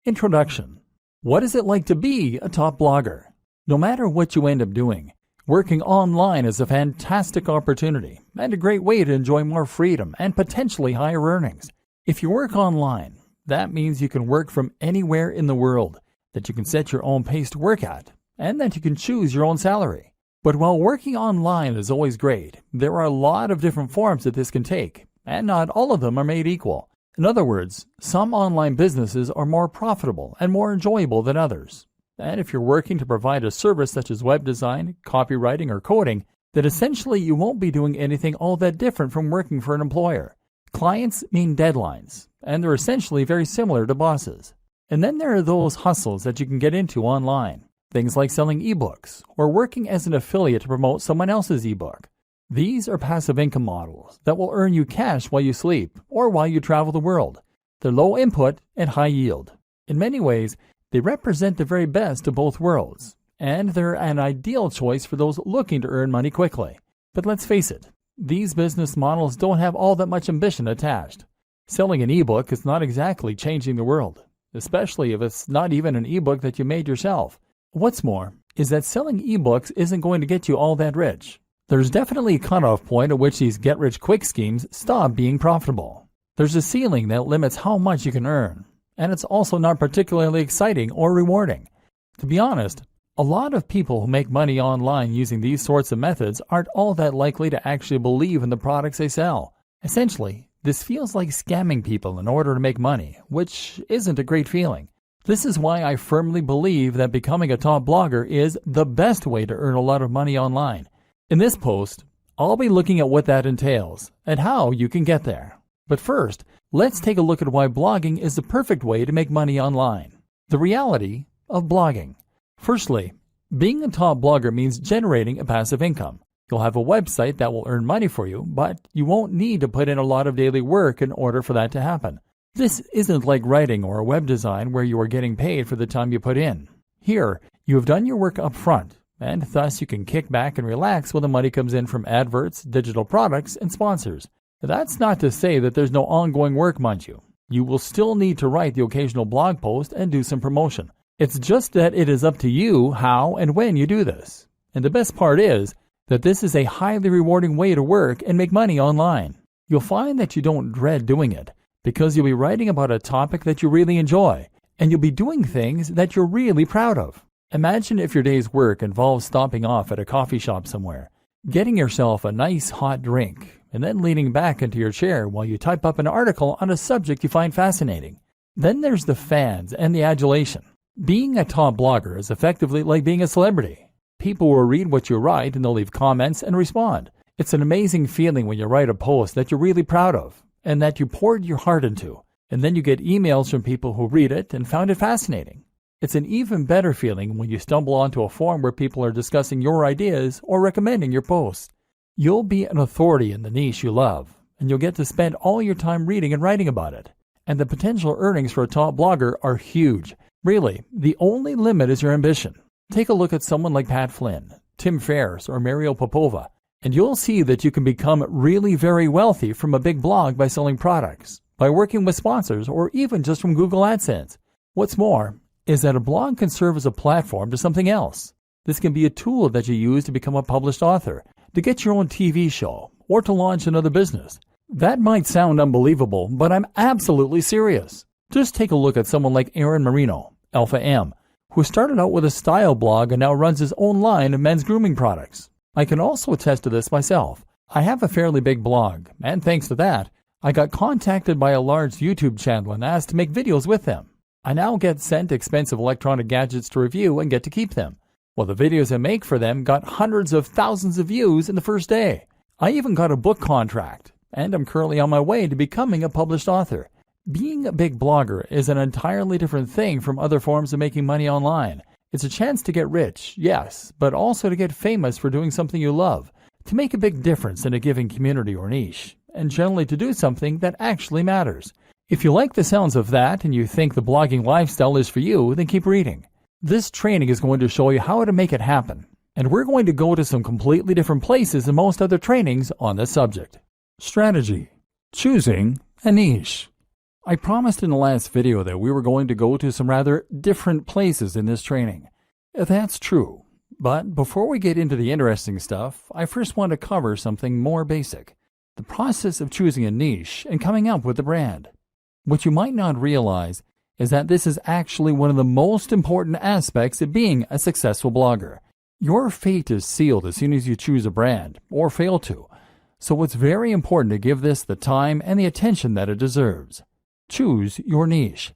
Introduction. What is it like to be a top blogger? No matter what you end up doing, working online is a fantastic opportunity and a great way to enjoy more freedom and potentially higher earnings. If you work online, that means you can work from anywhere in the world, that you can set your own pace to work at, and that you can choose your own salary. But while working online is always great, there are a lot of different forms that this can take, and not all of them are made equal. In other words, some online businesses are more profitable and more enjoyable than others. And if you're working to provide a service such as web design, copywriting, or coding, then essentially you won't be doing anything all that different from working for an employer. Clients mean deadlines, and they're essentially very similar to bosses. And then there are those hustles that you can get into online. Things like selling ebooks or working as an affiliate to promote someone else's ebook. These are passive income models that will earn you cash while you sleep or while you travel the world. They're low input and high yield. In many ways, they represent the very best of both worlds, and they're an ideal choice for those looking to earn money quickly. But let's face it, these business models don't have all that much ambition attached. Selling an ebook is not exactly changing the world, especially if it's not even an ebook that you made yourself. What's more is that selling ebooks isn't going to get you all that rich. There's definitely a cutoff point at which these get-rich-quick schemes stop being profitable. There's a ceiling that limits how much you can earn, and it's also not particularly exciting or rewarding. To be honest, a lot of people who make money online using these sorts of methods aren't all that likely to actually believe in the products they sell. Essentially, this feels like scamming people in order to make money, which isn't a great feeling. This is why I firmly believe that becoming a top blogger is the best way to earn a lot of money online. In this post, I'll be looking at what that entails and how you can get there. But first, let's take a look at why blogging is the perfect way to make money online. The reality of blogging. Firstly, being a top blogger means generating a passive income. You'll have a website that will earn money for you, but you won't need to put in a lot of daily work in order for that to happen. This isn't like writing or web design where you are getting paid for the time you put in. Here, you have done your work up front, and thus you can kick back and relax when the money comes in from adverts, digital products, and sponsors. That's not to say that there's no ongoing work, mind you. You will still need to write the occasional blog post and do some promotion. It's just that it is up to you how and when you do this. And the best part is that this is a highly rewarding way to work and make money online. You'll find that you don't dread doing it because you'll be writing about a topic that you really enjoy, and you'll be doing things that you're really proud of. Imagine if your day's work involves stopping off at a coffee shop somewhere, getting yourself a nice hot drink, and then leaning back into your chair while you type up an article on a subject you find fascinating. Then there's the fans and the adulation. Being a top blogger is effectively like being a celebrity. People will read what you write and they'll leave comments and respond. It's an amazing feeling when you write a post that you're really proud of and that you poured your heart into, and then you get emails from people who read it and found it fascinating. It's an even better feeling when you stumble onto a forum where people are discussing your ideas or recommending your posts. You'll be an authority in the niche you love, and you'll get to spend all your time reading and writing about it. And the potential earnings for a top blogger are huge. Really, the only limit is your ambition. Take a look at someone like Pat Flynn, Tim Ferriss, or Mario Popova, and you'll see that you can become really very wealthy from a big blog by selling products, by working with sponsors, or even just from Google AdSense. What's more is that a blog can serve as a platform to something else. This can be a tool that you use to become a published author, to get your own TV show, or to launch another business. That might sound unbelievable, but I'm absolutely serious. Just take a look at someone like Aaron Marino, Alpha M, who started out with a style blog and now runs his own line of men's grooming products. I can also attest to this myself. I have a fairly big blog, and thanks to that, I got contacted by a large YouTube channel and asked to make videos with them. I now get sent expensive electronic gadgets to review and get to keep them. Well, the videos I make for them got hundreds of thousands of views in the first day. I even got a book contract, and I'm currently on my way to becoming a published author. Being a big blogger is an entirely different thing from other forms of making money online. It's a chance to get rich, yes, but also to get famous for doing something you love, to make a big difference in a given community or niche, and generally to do something that actually matters. If you like the sounds of that and you think the blogging lifestyle is for you, then keep reading. This training is going to show you how to make it happen, and we're going to go to some completely different places than most other trainings on this subject. Strategy. Choosing a niche. I promised in the last video that we were going to go to some rather different places in this training. That's true. But before we get into the interesting stuff, I first want to cover something more basic. The process of choosing a niche and coming up with a brand. What you might not realize is that this is actually one of the most important aspects of being a successful blogger. Your fate is sealed as soon as you choose a brand, or fail to. So it's very important to give this the time and the attention that it deserves. Choose your niche.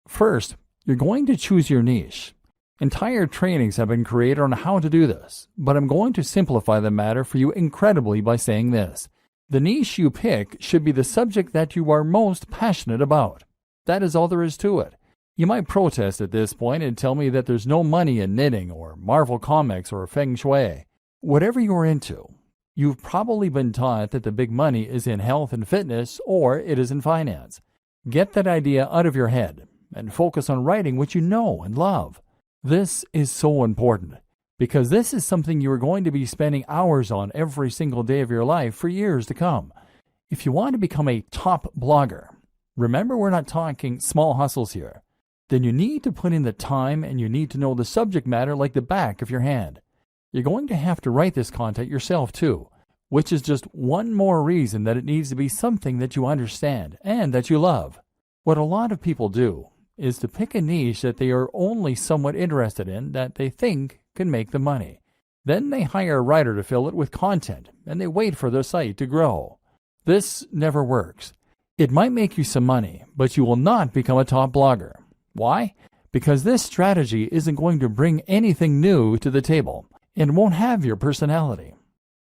First, you're going to choose your niche. Entire trainings have been created on how to do this, but I'm going to simplify the matter for you incredibly by saying this. The niche you pick should be the subject that you are most passionate about. That is all there is to it. You might protest at this point and tell me that there's no money in knitting or Marvel Comics or Feng Shui. Whatever you're into, you've probably been taught that the big money is in health and fitness or it is in finance. Get that idea out of your head and focus on writing what you know and love. This is so important because this is something you are going to be spending hours on every single day of your life for years to come. If you want to become a top blogger, remember we're not talking small hustles here, then you need to put in the time and you need to know the subject matter like the back of your hand. You're going to have to write this content yourself too, which is just one more reason that it needs to be something that you understand and that you love. What a lot of people do is to pick a niche that they are only somewhat interested in that they think can make them money. Then they hire a writer to fill it with content and they wait for their site to grow. This never works. It might make you some money, but you will not become a top blogger. Why? Because this strategy isn't going to bring anything new to the table and won't have your personality.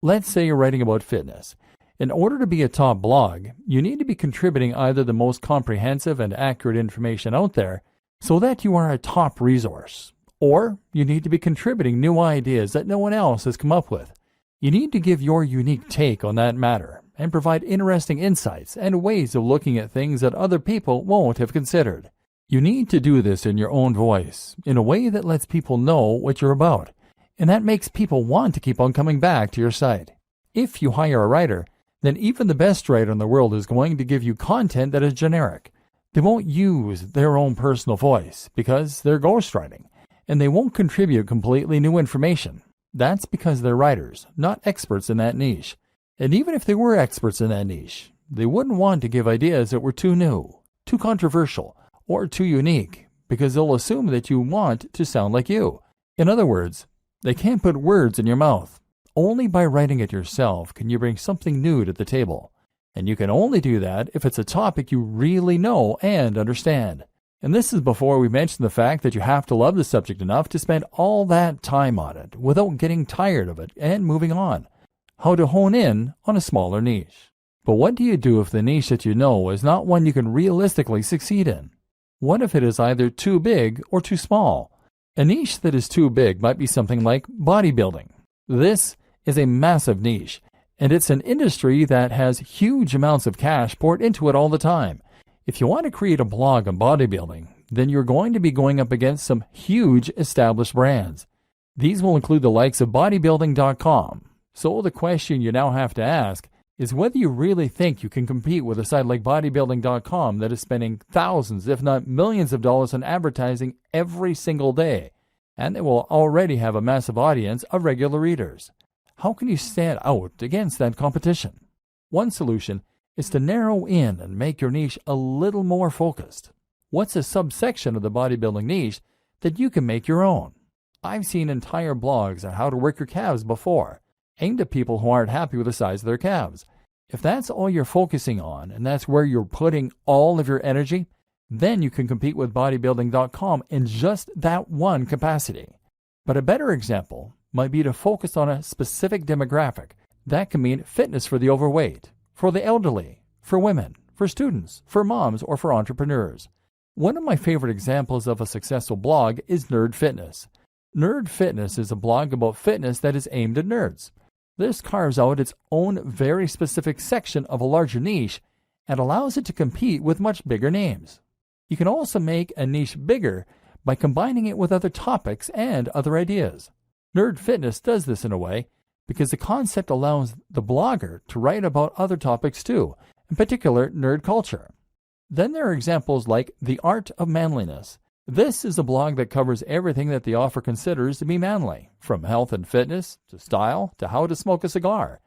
Let's say you're writing about fitness. In order to be a top blog, you need to be contributing either the most comprehensive and accurate information out there so that you are a top resource, or you need to be contributing new ideas that no one else has come up with. You need to give your unique take on that matter and provide interesting insights and ways of looking at things that other people won't have considered. You need to do this in your own voice, in a way that lets people know what you're about, and that makes people want to keep on coming back to your site. If you hire a writer, then even the best writer in the world is going to give you content that is generic. They won't use their own personal voice because they're ghostwriting, and they won't contribute completely new information. That's because they're writers, not experts in that niche. And even if they were experts in that niche, they wouldn't want to give ideas that were too new, too controversial, or too unique, because they'll assume that you want to sound like you. In other words, they can't put words in your mouth. Only by writing it yourself can you bring something new to the table. And you can only do that if it's a topic you really know and understand. And this is before we mention the fact that you have to love the subject enough to spend all that time on it without getting tired of it and moving on. How to hone in on a smaller niche. But what do you do if the niche that you know is not one you can realistically succeed in? What if it is either too big or too small? A niche that is too big might be something like bodybuilding. This is a massive niche, and it's an industry that has huge amounts of cash poured into it all the time. If you want to create a blog on bodybuilding, then you're going to be going up against some huge established brands. These will include the likes of bodybuilding.com. So the question you now have to ask is whether you really think you can compete with a site like bodybuilding.com that is spending thousands, if not millions of dollars on advertising every single day, and they will already have a massive audience of regular readers. How can you stand out against that competition? One solution is to narrow in and make your niche a little more focused. What's a subsection of the bodybuilding niche that you can make your own? I've seen entire blogs on how to work your calves before, aimed at people who aren't happy with the size of their calves. If that's all you're focusing on and that's where you're putting all of your energy, then you can compete with bodybuilding.com in just that one capacity. But a better example might be to focus on a specific demographic. That can mean fitness for the overweight, for the elderly, for women, for students, for moms, or for entrepreneurs. One of my favorite examples of a successful blog is Nerd Fitness. Nerd Fitness is a blog about fitness that is aimed at nerds. This carves out its own very specific section of a larger niche and allows it to compete with much bigger names. You can also make a niche bigger by combining it with other topics and other ideas. Nerd Fitness does this in a way because the concept allows the blogger to write about other topics too, in particular nerd culture. Then there are examples like The Art of Manliness. This is a blog that covers everything that the author considers to be manly, from health and fitness, to style, to how to smoke a cigar.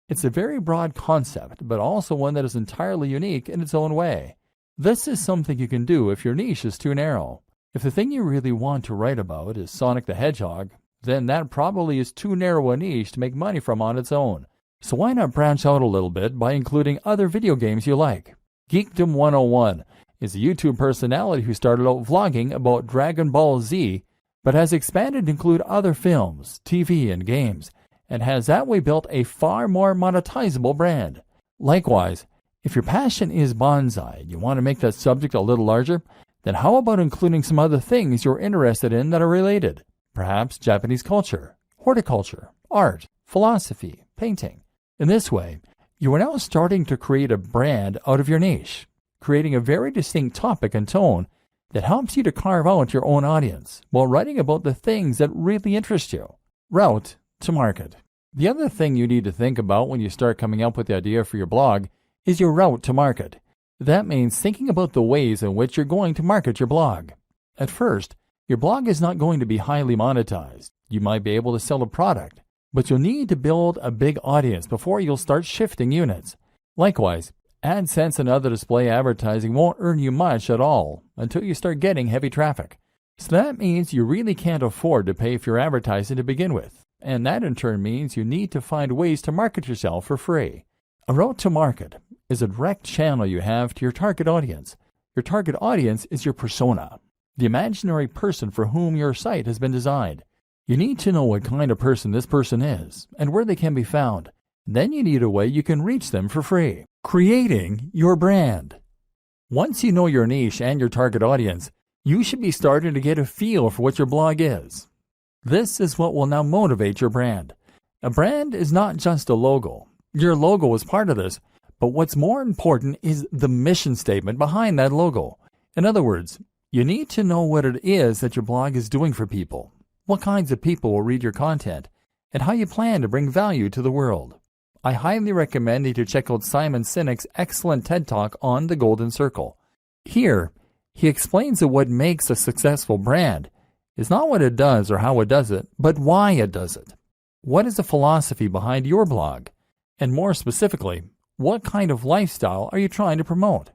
It's a very broad concept, but also one that is entirely unique in its own way. This is something you can do if your niche is too narrow. If the thing you really want to write about is Sonic the Hedgehog, then that probably is too narrow a niche to make money from on its own. So why not branch out a little bit by including other video games you like? Geekdom 101 is a YouTube personality who started out vlogging about Dragon Ball Z, but has expanded to include other films, TV, and games, and has that way built a far more monetizable brand. Likewise, if your passion is bonsai and you want to make that subject a little larger, then how about including some other things you're interested in that are related? Perhaps Japanese culture, horticulture, art, philosophy, painting. In this way, you are now starting to create a brand out of your niche, creating a very distinct topic and tone that helps you to carve out your own audience while writing about the things that really interest you. Route to market. The other thing you need to think about when you start coming up with the idea for your blog is your route to market. That means thinking about the ways in which you're going to market your blog. At first, your blog is not going to be highly monetized. You might be able to sell a product, but you'll need to build a big audience before you'll start shifting units. Likewise, AdSense and other display advertising won't earn you much at all until you start getting heavy traffic. So that means you really can't afford to pay for your advertising to begin with, and that in turn means you need to find ways to market yourself for free. A route to market is a direct channel you have to your target audience. Your target audience is your persona, the imaginary person for whom your site has been designed. You need to know what kind of person this person is and where they can be found. Then you need a way you can reach them for free. Creating your brand. Once you know your niche and your target audience, you should be starting to get a feel for what your blog is. This is what will now motivate your brand. A brand is not just a logo. Your logo is part of this, but what's more important is the mission statement behind that logo. In other words, you need to know what it is that your blog is doing for people, what kinds of people will read your content, and how you plan to bring value to the world. I highly recommend that you check out Simon Sinek's excellent TED Talk on the Golden Circle. Here, he explains that what makes a successful brand is not what it does or how it does it, but why it does it. What is the philosophy behind your blog? And more specifically, what kind of lifestyle are you trying to promote?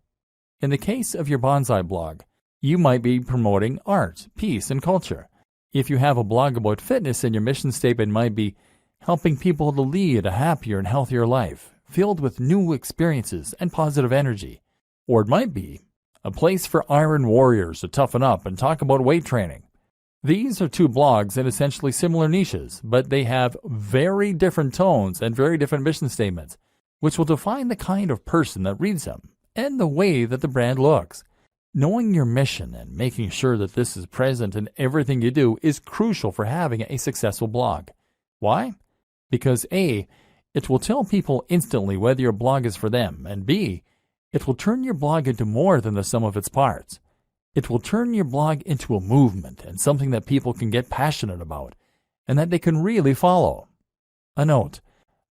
In the case of your bonsai blog, you might be promoting art, peace, and culture. If you have a blog about fitness, then your mission statement might be helping people to lead a happier and healthier life, filled with new experiences and positive energy. Or it might be a place for iron warriors to toughen up and talk about weight training. These are two blogs in essentially similar niches, but they have very different tones and very different mission statements, which will define the kind of person that reads them and the way that the brand looks. Knowing your mission and making sure that this is present in everything you do is crucial for having a successful blog. Why? Because A, it will tell people instantly whether your blog is for them, and B, it will turn your blog into more than the sum of its parts. It will turn your blog into a movement and something that people can get passionate about and that they can really follow. A note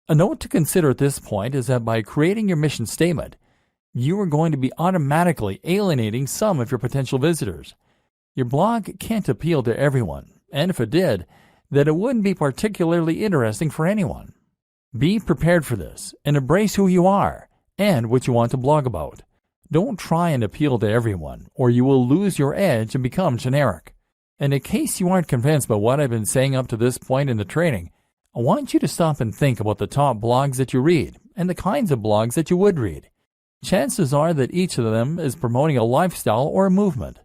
to consider at this point is that by creating your mission statement, you are going to be automatically alienating some of your potential visitors. Your blog can't appeal to everyone, and if it did, then it wouldn't be particularly interesting for anyone. Be prepared for this and embrace who you are and what you want to blog about. Don't try and appeal to everyone, or you will lose your edge and become generic. And in case you aren't convinced by what I've been saying up to this point in the training, I want you to stop and think about the top blogs that you read and the kinds of blogs that you would read. Chances are that each of them is promoting a lifestyle or a movement.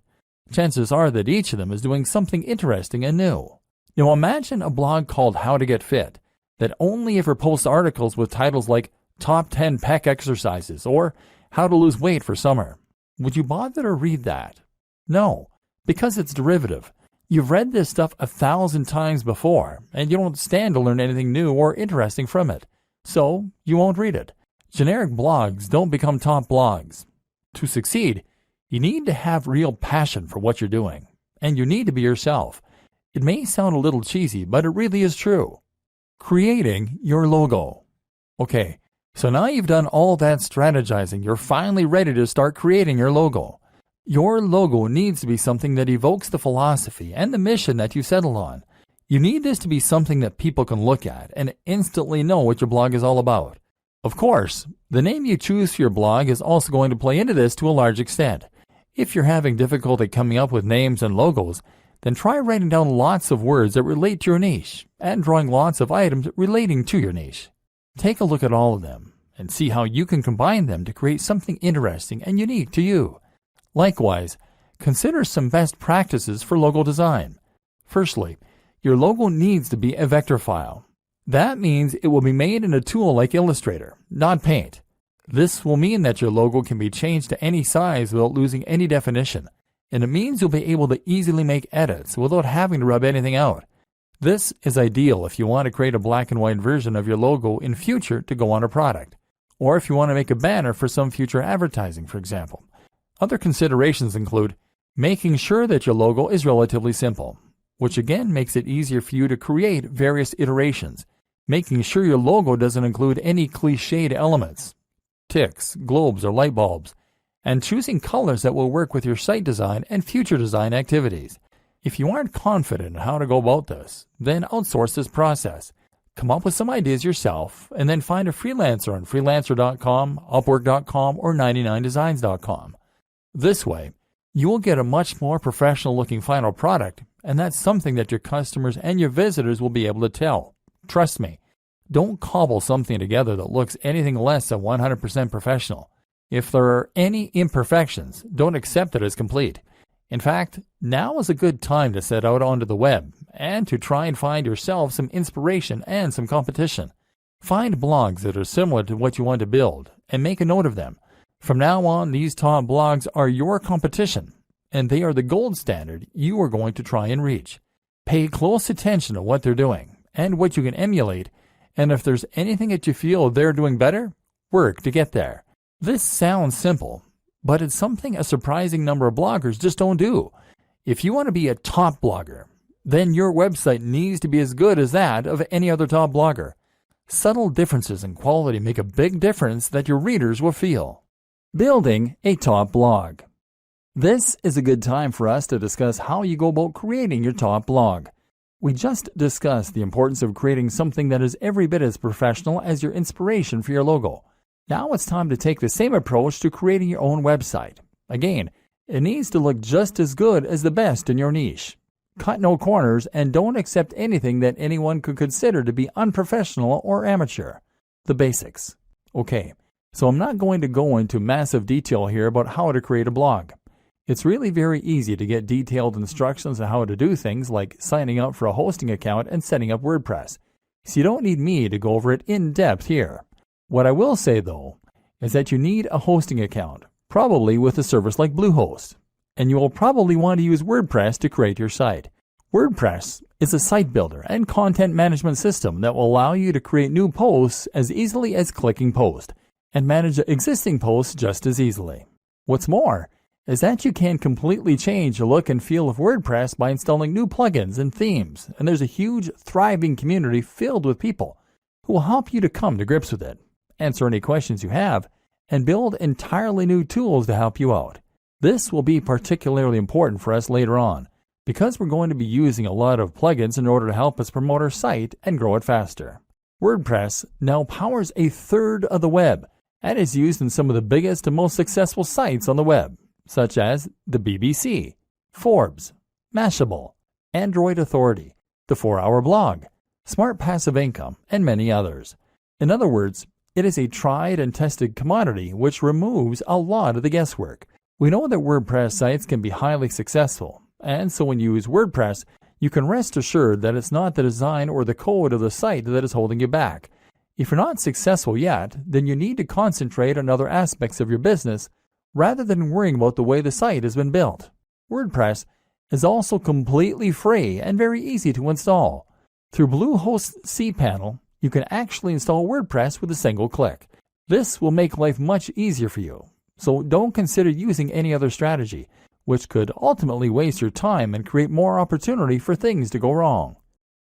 Chances are that each of them is doing something interesting and new. Now imagine a blog called How to Get Fit that only ever posts articles with titles like Top 10 Pec Exercises or How to Lose Weight for Summer. Would you bother to read that? No, because it's derivative. You've read this stuff 1,000 times before, and you don't stand to learn anything new or interesting from it. So you won't read it. Generic blogs don't become top blogs. To succeed, you need to have real passion for what you're doing, and you need to be yourself. It may sound a little cheesy, but it really is true. Creating your logo. Okay, So now you've done all that strategizing, you're finally ready to start creating your logo. Your logo needs to be something that evokes the philosophy and the mission that you settled on. You need this to be something that people can look at and instantly know what your blog is all about. Of course, the name you choose for your blog is also going to play into this to a large extent. If you're having difficulty coming up with names and logos, then try writing down lots of words that relate to your niche and drawing lots of items relating to your niche. Take a look at all of them and see how you can combine them to create something interesting and unique to you. Likewise, consider some best practices for logo design. Firstly, your logo needs to be a vector file. That means it will be made in a tool like Illustrator, not Paint. This will mean that your logo can be changed to any size without losing any definition, and it means you'll be able to easily make edits without having to rub anything out. This is ideal if you want to create a black and white version of your logo in future to go on a product, or if you want to make a banner for some future advertising, for example. Other considerations include making sure that your logo is relatively simple, which again makes it easier for you to create various iterations, making sure your logo doesn't include any cliched elements, ticks, globes, or light bulbs, and choosing colors that will work with your site design and future design activities. If you aren't confident in how to go about this, then outsource this process. Come up with some ideas yourself, and then find a freelancer on freelancer.com, upwork.com, or 99designs.com. This way, you will get a much more professional-looking final product, and that's something that your customers and your visitors will be able to tell. Trust me, don't cobble something together that looks anything less than 100% professional. If there are any imperfections, don't accept it as complete. In fact, now is a good time to set out onto the web and to try and find yourself some inspiration and some competition. Find blogs that are similar to what you want to build and make a note of them. From now on, these top blogs are your competition, and they are the gold standard you are going to try and reach. Pay close attention to what they're doing and what you can emulate, and if there's anything that you feel they're doing better, work to get there. This sounds simple, but it's something a surprising number of bloggers just don't do. If you want to be a top blogger, then your website needs to be as good as that of any other top blogger. Subtle differences in quality make a big difference that your readers will feel. Building a top blog. This is a good time for us to discuss how you go about creating your top blog. We just discussed the importance of creating something that is every bit as professional as your inspiration for your logo. Now it's time to take the same approach to creating your own website. Again, it needs to look just as good as the best in your niche. Cut no corners and don't accept anything that anyone could consider to be unprofessional or amateur. The basics. Okay, so I'm not going to go into massive detail here about how to create a blog. It's really very easy to get detailed instructions on how to do things like signing up for a hosting account and setting up WordPress. So you don't need me to go over it in depth here. What I will say though, is that you need a hosting account, probably with a service like Bluehost, and you will probably want to use WordPress to create your site. WordPress is a site builder and content management system that will allow you to create new posts as easily as clicking post, and manage existing posts just as easily. What's more, is that you can completely change the look and feel of WordPress by installing new plugins and themes, and there's a huge, thriving community filled with people who will help you to come to grips with it, answer any questions you have, and build entirely new tools to help you out. This will be particularly important for us later on, because we're going to be using a lot of plugins in order to help us promote our site and grow it faster. WordPress now powers a third of the web, and is used in some of the biggest and most successful sites on the web, such as the BBC, Forbes, Mashable, Android Authority, the 4-Hour Blog, Smart Passive Income, and many others. In other words, it is a tried and tested commodity which removes a lot of the guesswork. We know that WordPress sites can be highly successful, and so when you use WordPress, you can rest assured that it's not the design or the code of the site that is holding you back. If you're not successful yet, then you need to concentrate on other aspects of your business rather than worrying about the way the site has been built. WordPress is also completely free and very easy to install. Through Bluehost's cPanel, you can actually install WordPress with a single click. This will make life much easier for you, so don't consider using any other strategy, which could ultimately waste your time and create more opportunity for things to go wrong.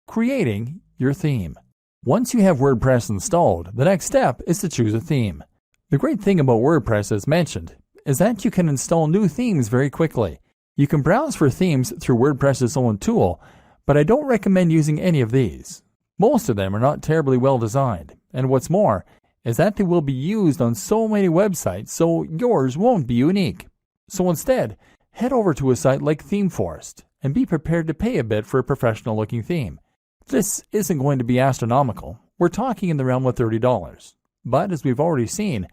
Creating your theme. Once you have WordPress installed, the next step is to choose a theme. The great thing about WordPress, as mentioned, is that you can install new themes very quickly. You can browse for themes through WordPress's own tool, but I don't recommend using any of these. Most of them are not terribly well designed, and what's more is that they will be used on so many websites, so yours won't be unique. So instead, head over to a site like ThemeForest and be prepared to pay a bit for a professional-looking theme. This isn't going to be astronomical. We're talking in the realm of $30. But as we've already seen,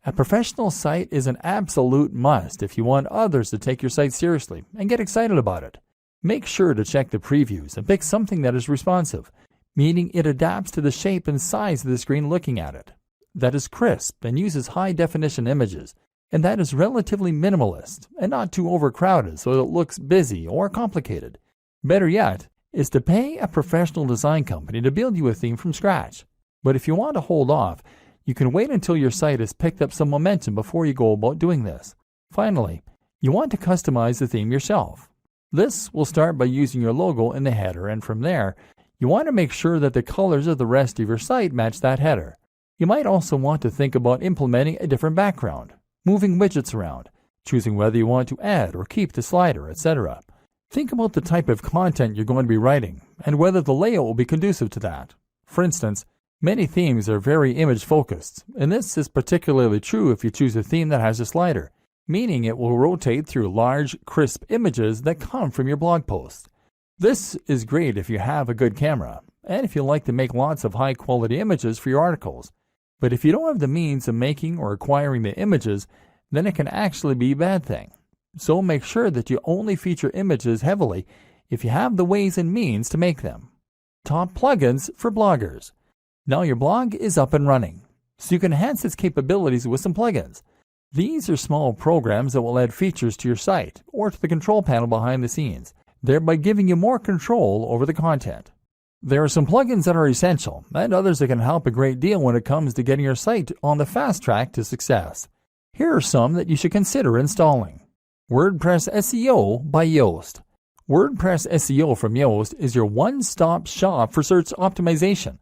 a professional site is an absolute must if you want others to take your site seriously and get excited about it. Make sure to check the previews and pick something that is responsive, meaning it adapts to the shape and size of the screen looking at it, that is crisp and uses high-definition images, and that is relatively minimalist and not too overcrowded so it looks busy or complicated. Better yet is to pay a professional design company to build you a theme from scratch. But if you want to hold off, you can wait until your site has picked up some momentum before you go about doing this. Finally, you want to customize the theme yourself. This will start by using your logo in the header, and from there, you want to make sure that the colors of the rest of your site match that header. You might also want to think about implementing a different background, moving widgets around, choosing whether you want to add or keep the slider, etc. Think about the type of content you're going to be writing and whether the layout will be conducive to that. For instance, many themes are very image-focused, and this is particularly true if you choose a theme that has a slider, meaning it will rotate through large, crisp images that come from your blog post. This is great if you have a good camera, and if you like to make lots of high-quality images for your articles. But if you don't have the means of making or acquiring the images, then it can actually be a bad thing. So make sure that you only feature images heavily if you have the ways and means to make them. Top plugins for bloggers. Now your blog is up and running, so you can enhance its capabilities with some plugins. These are small programs that will add features to your site or to the control panel behind the scenes, thereby giving you more control over the content. There are some plugins that are essential, and others that can help a great deal when it comes to getting your site on the fast track to success. Here are some that you should consider installing. WordPress SEO by Yoast. WordPress SEO from Yoast is your one-stop shop for search optimization.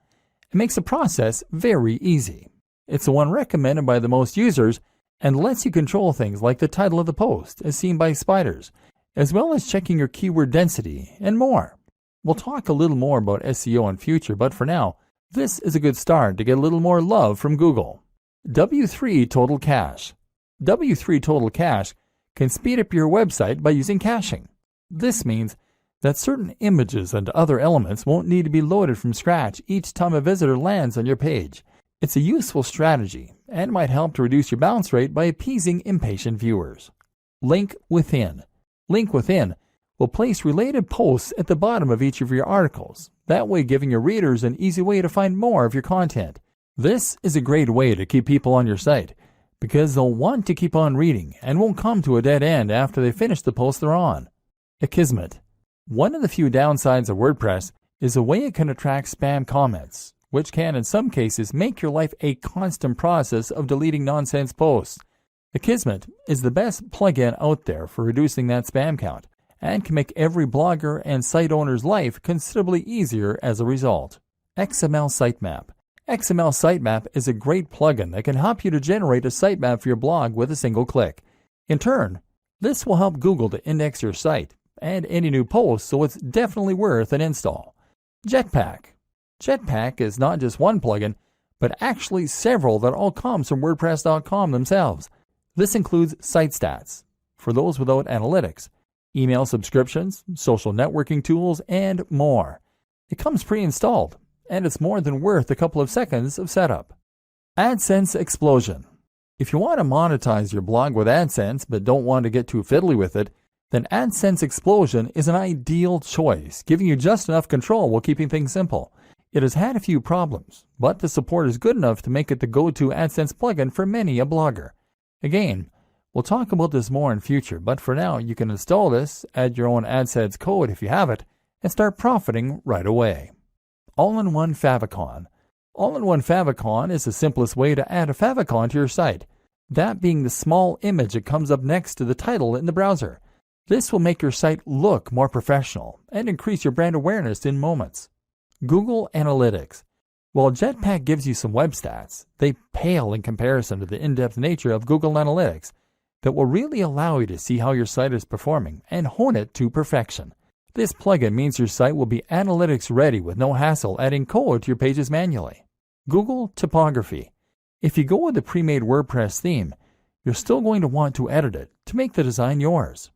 It makes the process very easy. It's the one recommended by the most users and lets you control things like the title of the post as seen by spiders, as well as checking your keyword density and more. We'll talk a little more about SEO in future, but for now, this is a good start to get a little more love from Google. W3 Total Cache. W3 Total Cache can speed up your website by using caching. This means that certain images and other elements won't need to be loaded from scratch each time a visitor lands on your page. It's a useful strategy and might help to reduce your bounce rate by appeasing impatient viewers. Link Within. Link Within will place related posts at the bottom of each of your articles, that way giving your readers an easy way to find more of your content. This is a great way to keep people on your site, because they'll want to keep on reading and won't come to a dead end after they finish the post they're on. Akismet. One of the few downsides of WordPress is the way it can attract spam comments, which can in some cases make your life a constant process of deleting nonsense posts. Akismet is the best plugin out there for reducing that spam count, and can make every blogger and site owner's life considerably easier as a result. XML Sitemap. XML Sitemap is a great plugin that can help you to generate a sitemap for your blog with a single click. In turn, this will help Google to index your site and any new posts, so it's definitely worth an install. Jetpack. Jetpack is not just one plugin, but actually several that all comes from WordPress.com themselves. This includes site stats, for those without analytics, email subscriptions, social networking tools, and more. It comes pre-installed, and it's more than worth a couple of seconds of setup. AdSense Explosion. If you want to monetize your blog with AdSense but don't want to get too fiddly with it, then AdSense Explosion is an ideal choice, giving you just enough control while keeping things simple. It has had a few problems, but the support is good enough to make it the go-to AdSense plugin for many a blogger. Again, we'll talk about this more in future, but for now you can install this, add your own AdSense code if you have it, and start profiting right away. All-in-one favicon. All-in-one favicon is the simplest way to add a favicon to your site, that being the small image that comes up next to the title in the browser. This will make your site look more professional and increase your brand awareness in moments. Google Analytics. While Jetpack gives you some web stats, they pale in comparison to the in-depth nature of Google Analytics that will really allow you to see how your site is performing and hone it to perfection. This plugin means your site will be analytics ready with no hassle adding code to your pages manually. Google Typography. If you go with the pre-made WordPress theme, you're still going to want to edit it to make the design yours.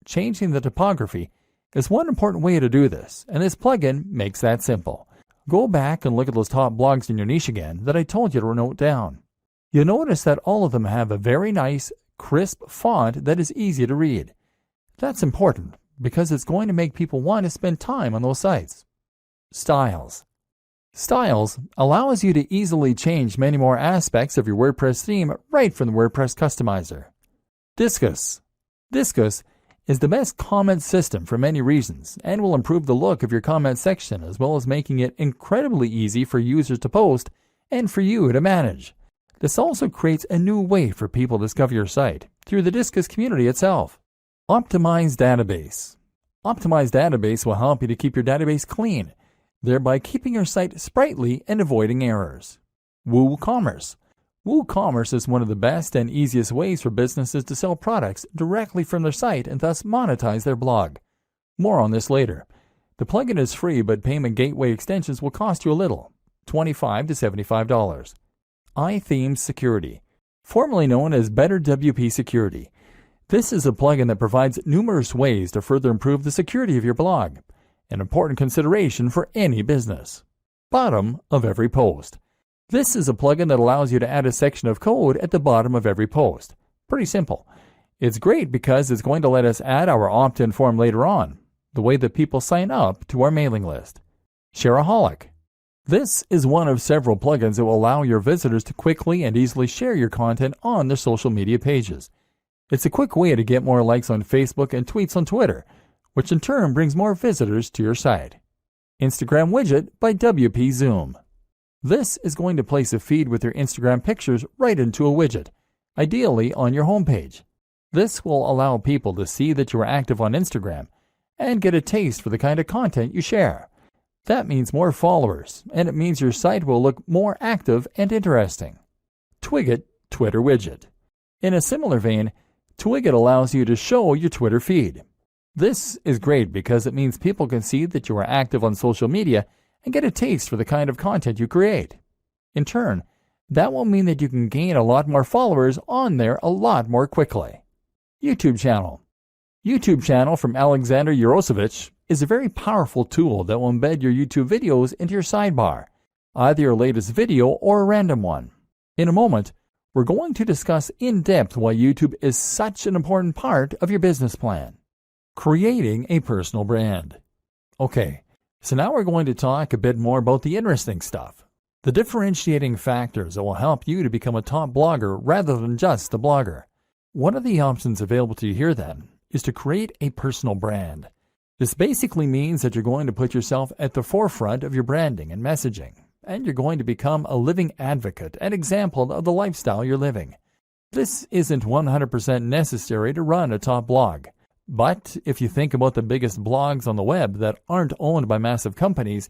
Changing the typography is one important way to do this, and this plugin makes that simple. Go back and look at those top blogs in your niche again that I told you to note down. You'll notice that all of them have a very nice, crisp font that is easy to read. That's important because it's going to make people want to spend time on those sites. Styles. Styles allows you to easily change many more aspects of your WordPress theme right from the WordPress customizer. Disqus. Disqus is the best comment system for many reasons and will improve the look of your comment section as well as making it incredibly easy for users to post and for you to manage. This also creates a new way for people to discover your site through the Disqus community itself. Optimized Database. Optimized Database will help you to keep your database clean, thereby keeping your site sprightly and avoiding errors. WooCommerce. WooCommerce is one of the best and easiest ways for businesses to sell products directly from their site and thus monetize their blog. More on this later. The plugin is free, but payment gateway extensions will cost you a little, $25 to $75. iThemes Security, formerly known as Better WP Security. This is a plugin that provides numerous ways to further improve the security of your blog, an important consideration for any business. Bottom of every post. This is a plugin that allows you to add a section of code at the bottom of every post. Pretty simple. It's great because it's going to let us add our opt-in form later on, the way that people sign up to our mailing list. Shareaholic. This is one of several plugins that will allow your visitors to quickly and easily share your content on their social media pages. It's a quick way to get more likes on Facebook and tweets on Twitter, which in turn brings more visitors to your site. Instagram Widget by WP Zoom. This is going to place a feed with your Instagram pictures right into a widget, ideally on your homepage. This will allow people to see that you are active on Instagram and get a taste for the kind of content you share. That means more followers, and it means your site will look more active and interesting. Twigget Twitter Widget. In a similar vein, Twigget allows you to show your Twitter feed. This is great because it means people can see that you are active on social media and get a taste for the kind of content you create. In turn, that will mean that you can gain a lot more followers on there a lot more quickly. YouTube channel. YouTube channel from Alexander Yarosevich is a very powerful tool that will embed your YouTube videos into your sidebar, either your latest video or a random one. In a moment, we're going to discuss in depth why YouTube is such an important part of your business plan. Creating a personal brand. Okay, so now we're going to talk a bit more about the interesting stuff, the differentiating factors that will help you to become a top blogger rather than just a blogger. One of the options available to you here then is to create a personal brand. This basically means that you're going to put yourself at the forefront of your branding and messaging, and you're going to become a living advocate and example of the lifestyle you're living. This isn't 100% necessary to run a top blog. But if you think about the biggest blogs on the web that aren't owned by massive companies,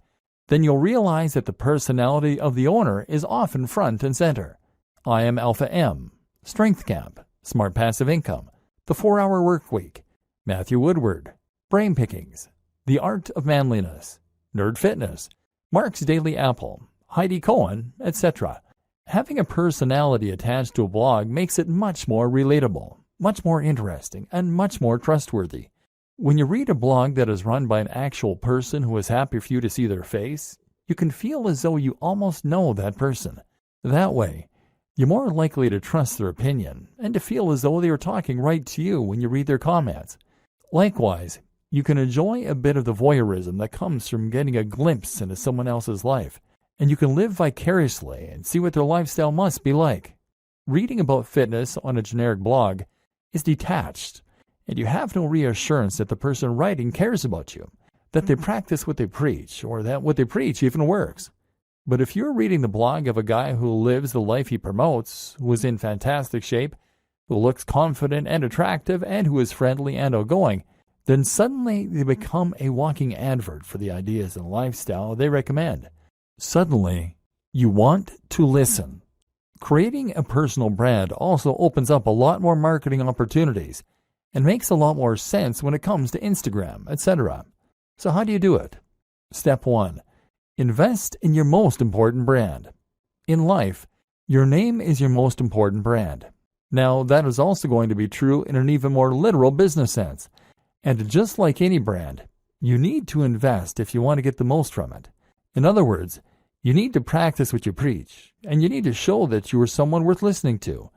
then you'll realize that the personality of the owner is often front and center. I Am Alpha M, Strength Camp, Smart Passive Income, The 4-Hour Workweek, Matthew Woodward, Brain Pickings, The Art of Manliness, Nerd Fitness, Mark's Daily Apple, Heidi Cohen, etc. Having a personality attached to a blog makes it much more relatable, much more interesting, and much more trustworthy. When you read a blog that is run by an actual person who is happy for you to see their face, you can feel as though you almost know that person. That way, you're more likely to trust their opinion and to feel as though they are talking right to you when you read their comments. Likewise, you can enjoy a bit of the voyeurism that comes from getting a glimpse into someone else's life, and you can live vicariously and see what their lifestyle must be like. Reading about fitness on a generic blog is detached, and you have no reassurance that the person writing cares about you, that they practice what they preach, or that what they preach even works. But if you're reading the blog of a guy who lives the life he promotes, who is in fantastic shape, who looks confident and attractive, and who is friendly and outgoing, then suddenly they become a walking advert for the ideas and lifestyle they recommend. Suddenly, You want to listen. Creating a personal brand also opens up a lot more marketing opportunities and makes a lot more sense when it comes to Instagram, etc. So how do you do it? Step 1. Invest in your most important brand. In life, your name is your most important brand. Now, that is also going to be true in an even more literal business sense. And just like any brand, you need to invest if you want to get the most from it. In other words, you need to practice what you preach, and you need to show that you are someone worth listening to.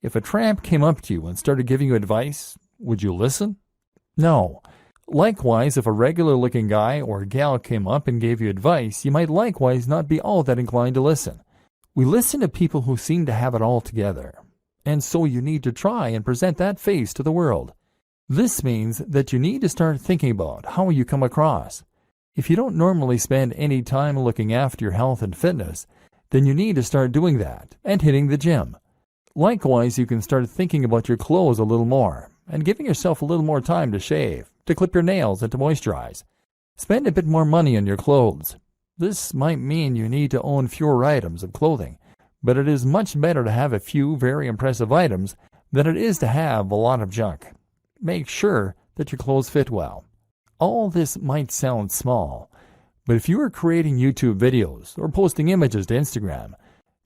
If a tramp came up to you and started giving you advice, would you listen? No. Likewise, if a regular-looking guy or gal came up and gave you advice, you might likewise not be all that inclined to listen. We listen to people who seem to have it all together, and so you need to try and present that face to the world. This means that you need to start thinking about how you come across. If you don't normally spend any time looking after your health and fitness, then you need to start doing that and hitting the gym. Likewise, you can start thinking about your clothes a little more and giving yourself a little more time to shave, to clip your nails, and to moisturize. Spend a bit more money on your clothes. This might mean you need to own fewer items of clothing, but it is much better to have a few very impressive items than it is to have a lot of junk. Make sure that your clothes fit well. All this might sound small, but if you are creating YouTube videos or posting images to Instagram,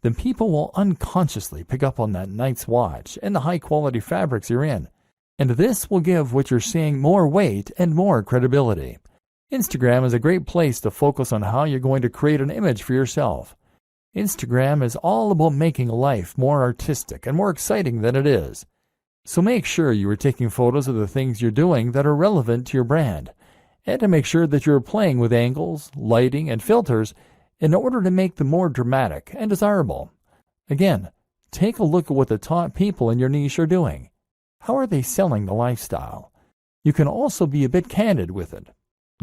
then people will unconsciously pick up on that nice watch and the high-quality fabrics you're in, and this will give what you're saying more weight and more credibility. Instagram is a great place to focus on how you're going to create an image for yourself. Instagram is all about making life more artistic and more exciting than it is. So make sure you are taking photos of the things you're doing that are relevant to your brand, and to make sure that you're playing with angles, lighting, and filters in order to make them more dramatic and desirable. Again, take a look at what the top people in your niche are doing. How are they selling the lifestyle? You can also be a bit candid with it.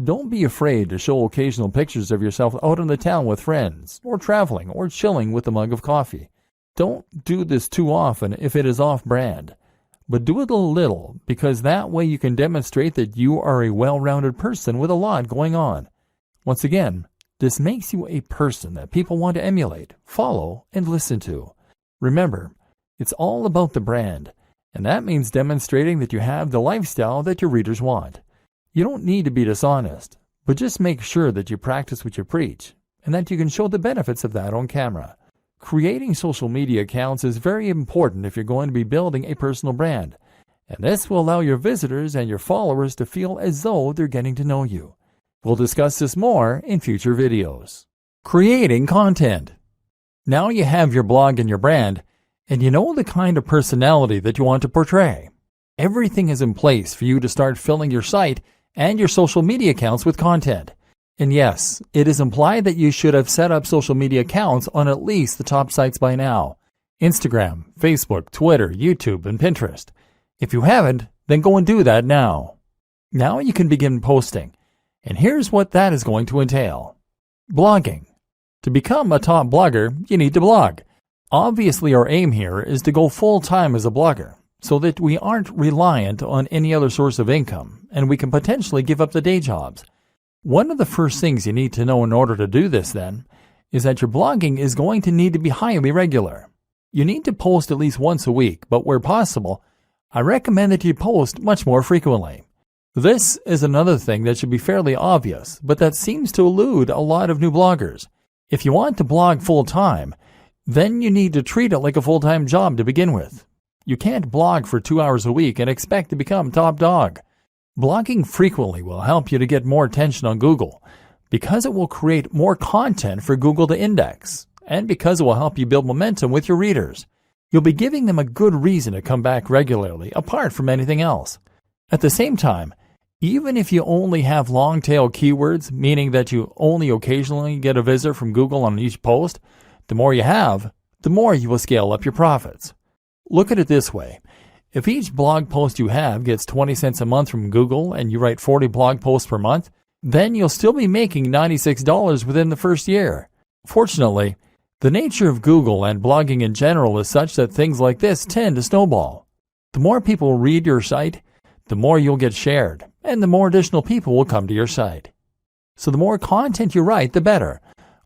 Don't be afraid to show occasional pictures of yourself out in the town with friends, or traveling, or chilling with a mug of coffee. Don't do this too often if it is off-brand. But do it a little, because that way you can demonstrate that you are a well-rounded person with a lot going on. Once again, this makes you a person that people want to emulate, follow, and listen to. Remember, it's all about the brand, and that means demonstrating that you have the lifestyle that your readers want. You don't need to be dishonest, but just make sure that you practice what you preach, and that you can show the benefits of that on camera. Creating social media accounts is very important if you're going to be building a personal brand, and this will allow your visitors and your followers to feel as though they're getting to know you. We'll discuss this more in future videos. Creating content. Now you have your blog and your brand, and you know the kind of personality that you want to portray. Everything is in place for you to start filling your site and your social media accounts with content. And yes, it is implied that you should have set up social media accounts on at least the top sites by now: Instagram, Facebook, Twitter, YouTube, and Pinterest. If you haven't, then go and do that now. Now you can begin posting, and here's what that is going to entail. Blogging. To become a top blogger, you need to blog. Obviously, our aim here is to go full-time as a blogger, so that we aren't reliant on any other source of income, and we can potentially give up the day jobs. One of the first things you need to know in order to do this, then, is that your blogging is going to need to be highly regular. You need to post at least once a week, but where possible, I recommend that you post much more frequently. This is another thing that should be fairly obvious, but that seems to elude a lot of new bloggers. If you want to blog full-time, then you need to treat it like a full-time job to begin with. You can't blog for 2 hours a week and expect to become top dog. Blogging frequently will help you to get more attention on Google, because it will create more content for Google to index, and because it will help you build momentum with your readers. You'll be giving them a good reason to come back regularly, apart from anything else. At the same time, even if you only have long-tail keywords, meaning that you only occasionally get a visitor from Google on each post, the more you have, the more you will scale up your profits. Look at it this way. If each blog post you have gets 20 cents a month from Google and you write 40 blog posts per month, then you'll still be making $96 within the first year. Fortunately, the nature of Google and blogging in general is such that things like this tend to snowball. The more people read your site, the more you'll get shared, and the more additional people will come to your site. So the more content you write, the better.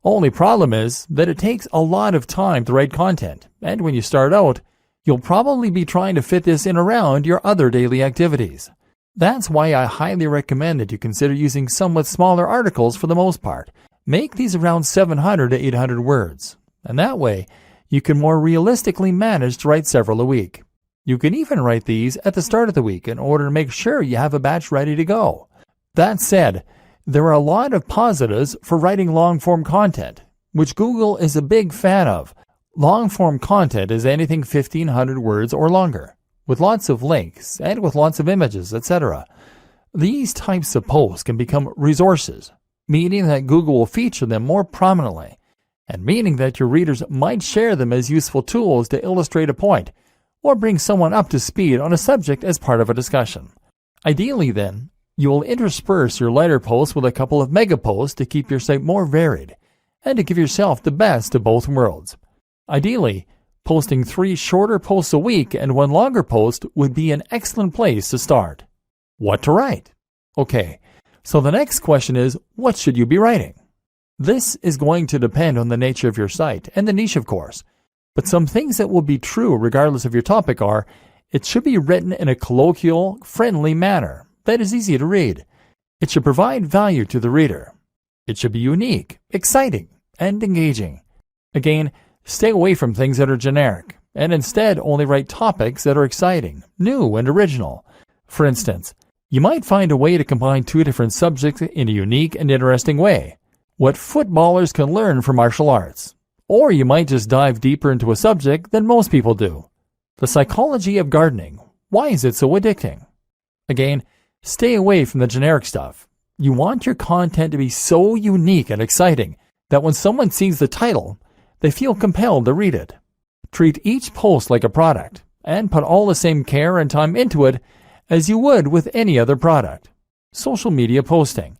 Only problem is that it takes a lot of time to write content, and when you start out, you'll probably be trying to fit this in around your other daily activities. That's why I highly recommend that you consider using somewhat smaller articles for the most part. Make these around 700 to 800 words, and that way you can more realistically manage to write several a week. You can even write these at the start of the week in order to make sure you have a batch ready to go. That said, there are a lot of positives for writing long-form content, which Google is a big fan of. Long-form content is anything 1,500 words or longer, with lots of links and with lots of images, etc. These types of posts can become resources, meaning that Google will feature them more prominently, and meaning that your readers might share them as useful tools to illustrate a point or bring someone up to speed on a subject as part of a discussion. Ideally, then, you will intersperse your lighter posts with a couple of mega posts to keep your site more varied and to give yourself the best of both worlds. Ideally, posting 3 shorter posts a week and 1 longer post would be an excellent place to start. What to write? Okay, so the next question is, what should you be writing? This is going to depend on the nature of your site and the niche, of course, but some things that will be true regardless of your topic are, it should be written in a colloquial, friendly manner that is easy to read. It should provide value to the reader. It should be unique, exciting, and engaging. Again, stay away from things that are generic, and instead only write topics that are exciting, new, and original. For instance, you might find a way to combine 2 different subjects in a unique and interesting way. What footballers can learn from martial arts. Or you might just dive deeper into a subject than most people do. The psychology of gardening. Why is it so addicting? Again, stay away from the generic stuff. You want your content to be so unique and exciting that when someone sees the title, they feel compelled to read it. Treat each post like a product and put all the same care and time into it as you would with any other product. Social media posting.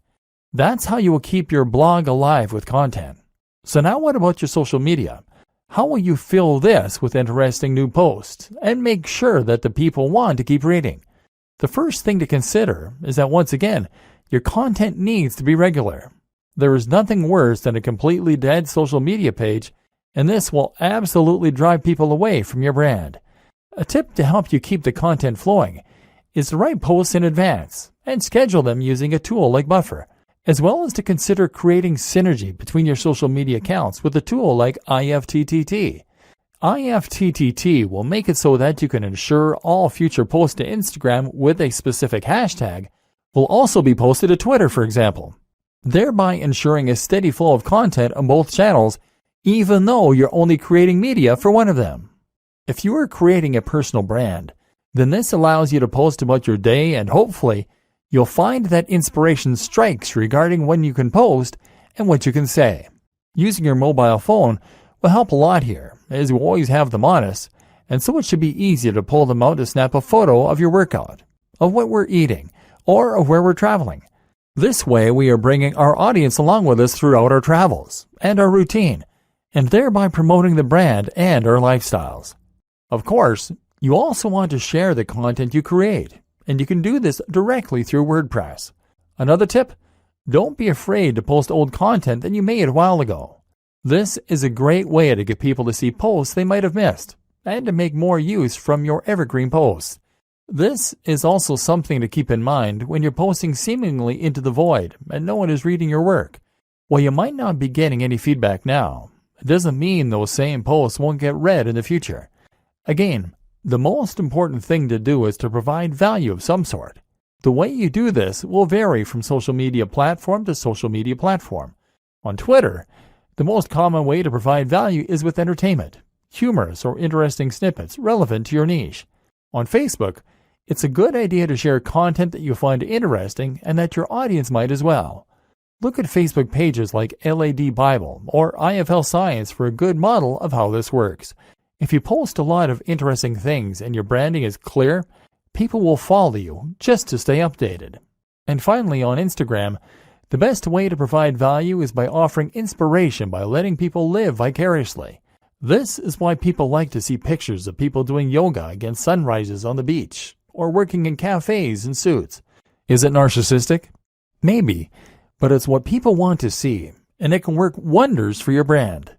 That's how you will keep your blog alive with content. So now what about your social media? How will you fill this with interesting new posts and make sure that the people want to keep reading? The first thing to consider is that once again, your content needs to be regular. There is nothing worse than a completely dead social media page, and this will absolutely drive people away from your brand. A tip to help you keep the content flowing is to write posts in advance and schedule them using a tool like Buffer, as well as to consider creating synergy between your social media accounts with a tool like IFTTT. IFTTT will make it so that you can ensure all future posts to Instagram with a specific hashtag will also be posted to Twitter, for example, thereby ensuring a steady flow of content on both channels, even though you're only creating media for one of them. If you are creating a personal brand, then this allows you to post about your day, and hopefully you'll find that inspiration strikes regarding when you can post and what you can say. Using your mobile phone will help a lot here, as you always have them on us, and so it should be easy to pull them out to snap a photo of your workout, of what we're eating, or of where we're traveling. This way we are bringing our audience along with us throughout our travels and our routine, and thereby promoting the brand and our lifestyles. Of course, you also want to share the content you create, and you can do this directly through WordPress. Another tip, don't be afraid to post old content that you made a while ago. This is a great way to get people to see posts they might have missed, and to make more use from your evergreen posts. This is also something to keep in mind when you're posting seemingly into the void and no one is reading your work. While you might not be getting any feedback now, it doesn't mean those same posts won't get read in the future. Again, the most important thing to do is to provide value of some sort. The way you do this will vary from social media platform to social media platform. On Twitter, the most common way to provide value is with entertainment, humorous or interesting snippets relevant to your niche. On Facebook, it's a good idea to share content that you find interesting and that your audience might as well. Look at Facebook pages like LAD Bible or IFL Science for a good model of how this works. If you post a lot of interesting things and your branding is clear, people will follow you just to stay updated. And finally, on Instagram, the best way to provide value is by offering inspiration by letting people live vicariously. This is why people like to see pictures of people doing yoga against sunrises on the beach or working in cafes in suits. Is it narcissistic? Maybe, but it's what people want to see, and it can work wonders for your brand.